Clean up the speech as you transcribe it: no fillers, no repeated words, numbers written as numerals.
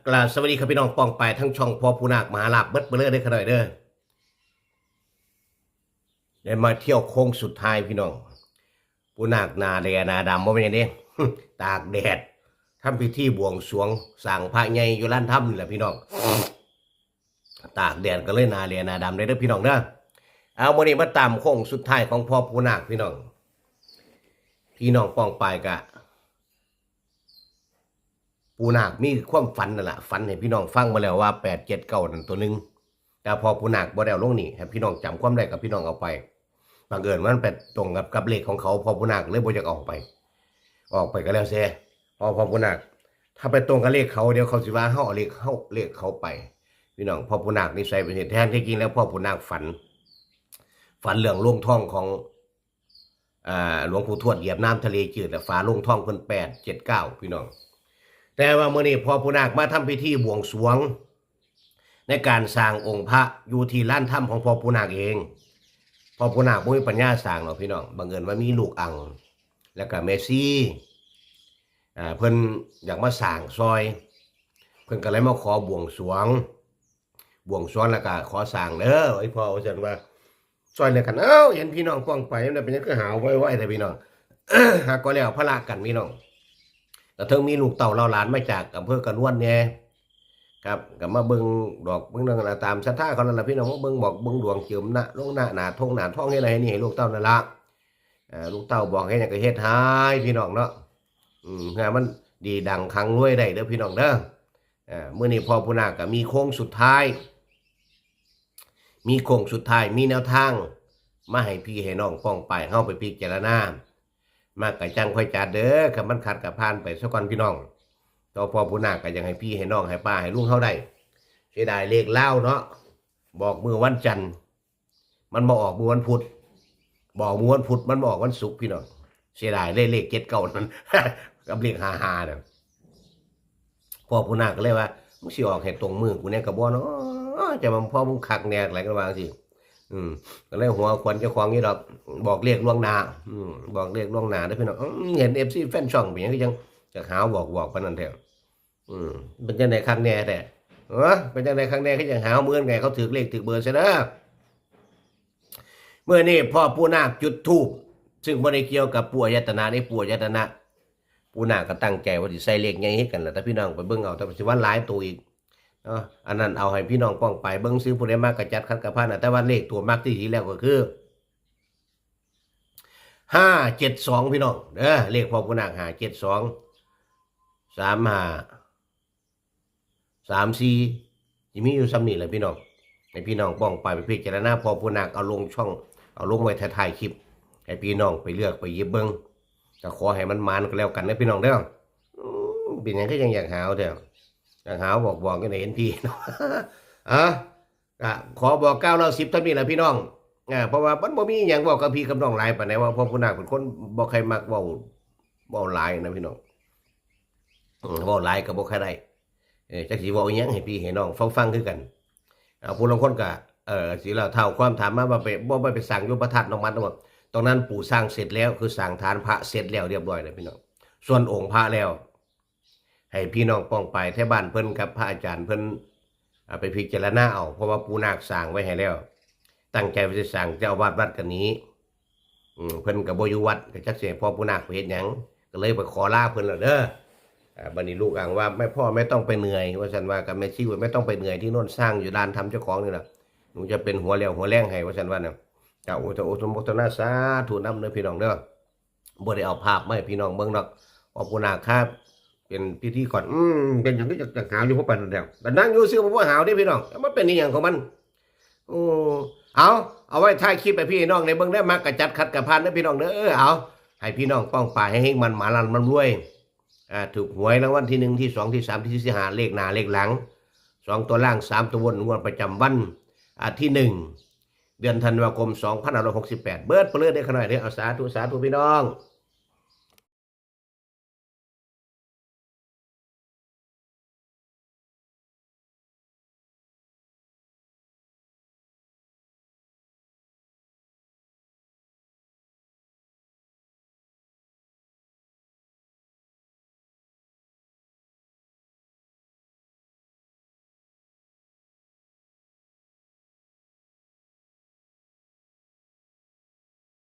กราบสวัสดีครับพี่น้องป้องไปทั้งช่องพอผู้นาคมหาลาภเบิดเบลอได้ขนาดเด้อได้มาเที่ยวโค้งสุดท้ายพี่น้องผู้นาคนาแดนาดำว่าเป็นยังไงตากแดดทำพิธีบวงสรวงสั่งพระใหญ่อยู่ร้านถ้ำนี่แหละพี่น้องตากแดดก็เลยนาแดนาดำได้เด้อพี่น้องเด้อเอาวันนี้มาตามโค้งสุดท้ายของพ่อผู้นาคพี่น้องป้องไปกะปูนาคมีความฝันนั่นแหละฝันให้พี่น้องฟังมาแล้วว่า8 7 9นั่นตัวนึงแต่พอปูนาคบ่ได้เอาลงนี่ให้พี่น้องจำความได้กับพี่น้องเอาไปบังเอิญมันเป็นตรงกับเลขของเขาพอปูนาคเลยบ่อยากออกไปก็แล้วเสียพอปูนาคถ้าไปตรงกับเลขเขาเดี๋ยวเขาสิว่าเฮาเอาเลขเขาไปพี่น้องพอปูนาคนี่ใส่เป็นเหตุแทนที่จริงแล้วพอปูนาคฝันเรื่องโล่งท่องของหลวงปู่ทวดเหยียบน้ำทะเลจืดและฝาโล่งท่องเพิ่น8 7 9พี่น้องแต่ว่าเมื่อนี้พอผู้นาคมาทำพิธีบวงสรวงในการสร้างองค์พระอยู่ที่ลานถ้ำของพ่อผู้นาคเองพ่อผู้นาคบ่มีปัญญาสร้างหรอกพี่น้องบังเอิญว่ามีลูกอังแล้วก็เมซี่เพิ่นอยากมาสร้างซอยเพิ่นก็เลยมาขอบวงสรวงแล้วก็ขอสร้างเด้อไอ้พ่อว่าซั่นว่าซอยเลยกันเห็นพี่น้องป้องไปมันเป็นยังคือหาวไว้แต่พี่น้อง หากก็แล้วพระกันพี่น้องแต่เทิงมีลูกเต่าเราหลานมาจากอำเภอกระนวนเนี่ยครับกับมาเบิ้งดอกเบิ้งนั่นตามศรัทธาเขานั่นแหละพี่น้องเบิ้งบอกเบิ้งดวงเจิมหน้าลงหน้าทองนี่อะไรนี่ให้ลูกเต่านั่นละลูกเต่าบอกให้เนี่ยก็เฮ็ดหายพี่น้องเนาะงานมันดีดังครั้งรวยได้เด้อพี่น้องเด้อเมื่อนี้พอผู้นาคก็มีโค้งสุดท้ายมีแนวทางมาให้พี่ให้น้องป้องไปเข้าไปพิจารณามากกะจังค่อยจัดเด้อคำมันขัดกับพานไปซะก่อนพี่น้องต่อพอผู้นาคก็ยังให้พี่ให้น้องให้ป้าให้ลุงเขาได้เสียดายเลขเล่าเนาะบอกมือวันจันทร์มันมาออกมือวันพุธบอกมือวันพุธมันบอกวันศุกร์พี่น้องเสียดายเลข7 9นั้น กับเลข55เนี่ยพอผู้นาคก็เลยว่ามึงสิออกให้ตรงมือกูเนี่ยกับบ่เนาะจะมันพ่อมึงคักแน่อะไรกันว่าสิก็เลยหัวควันเจ้าของนี่ดอกบอกเรียกล่วงหน้าบอกเรียกล่วงหน้าได้พี่น้องเห็นFCแฟนช่องเป็นยังก็ยังจะหาบอกปานนั้นแท้เป็นจังได๋ครั้งแน่แต่เป็นจังได๋ครั้งแน่คือจังหาเหมือนไงเขาถือเลขถือเบอร์ซะเด้อเมื่อนี้พ่อปู่นาคจุดธูปซึ่งบ่ได้เกี่ยวกับปู่อายตนะนี่ปู่อายตนะปู่นาคก็ตั้งใจว่าสิใส่เลขใหญ่ให้กันแหละแต่พี่น้องไปเบิ่งเอาแต่สิว่าหลายตัวอีกอันนั้นเอาให้พี่น้องป้องไปเบิ้งซื้อผู้ใดมากกระจัดคัดกระพันแต่ว่าเลขตัวมากที่ทีแล้วก็คือ5 7 2พี่น้องเลขพอผู้นาค5 7 2 3 5 3 4ยังมีอยู่ซ้ำนี่แหละพี่น้องให้พี่น้องป้องไปพิจารณาพอผู้นาคเอาลงช่องเอาลงไว้ถ่ายคลิปให้พี่น้องไปเลือกไปหยิบเบิ้งก็ขอให้มันมันก็แล้วกันนะพี่น้องเด้อเป็นอย่างก็ยังอยากหาวเด้อหาบอกกันเห็นพี่เนาะขอบอก9 เรา 10ท่านนี่แหละพี่น้องเพราะว่ามันบ่มีอย่างบอกกับพี่กับน้องหลายปานใดว่าพ่อผู้นาคเป็นคนบ่ใครมักเว้าหลายนะพี่น้องเว้าหลายก็บ่ใครได้จักสิเว้าอีหยังให้พี่ให้น้องฟังคือกันผู้ลางคนก็สิแล้วเท่าความถามมาว่าบ่ไปสร้างอยู่พระธาตุน้องมันตรงนั้นปู่สร้างเสร็จแล้วคือสร้างฐานพระเสร็จแล้วเรียบร้อยแล้วพี่น้องส่วนองค์พระแล้วให้พี่น้องป้องไปแถวบ้านเพิ่นกับพระอาจารย์เพิ่นไปพิจารณาเอาเพราะว่าปู่นาคสร้างไว้ให้แล้วตั้งใจว่าจะสร้างเจ้าอาวาสวัดกันนี้เพิ่นกับบ่อยู่วัดก็จักสิพ่อปู่นาคไปเฮ็ดหยังก็เลยไปขอลาเพิ่นแล้วเด้อบัดนี้ลูกอ้างว่าพ่อไม่ต้องไปเหนื่อยว่าซั่นว่ากับแม่ชีว่าไม่ต้องไปเหนื่อยที่โน่นสร้างอยู่ลานทำเจ้าของนี่ล่ะหนูจะเป็นหัวเลี้ยวหัวแรงให้ว่าซั่นว่าน่ะเจ้าโอสมมุตินาสาธุนำเด้อพี่น้องเด้อบ่ได้เอาภาพมาให้พี่น้องเบิ่งดอกพ่อปู่นาคครับเป็นพิธีก่อนเป็นอย่างที่จะหาวอยู่พวกปันแล้วแต่นั่งอยู่ซื้อมาว่าหาวได้พี่น้องมันเป็นอย่างของมันเอาไว้ท้ายคลิปไปพี่น้องในเบื้องได้มากระจัดขัดกระพันนะพี่น้องเด้อเอาให้พี่น้องป้องป่าให้มันหมาลันมันรวยถูกหวยรางวัลที่1ที่2ที่3ที่4ที่5เลขหน้าเลขหลัง2ตัวล่าง3ตัวบนงวดประจำวันที่1เดือนธันวาคม2568เบิดเปลือยได้ขนาดนี้เอาสาธุพี่น้อง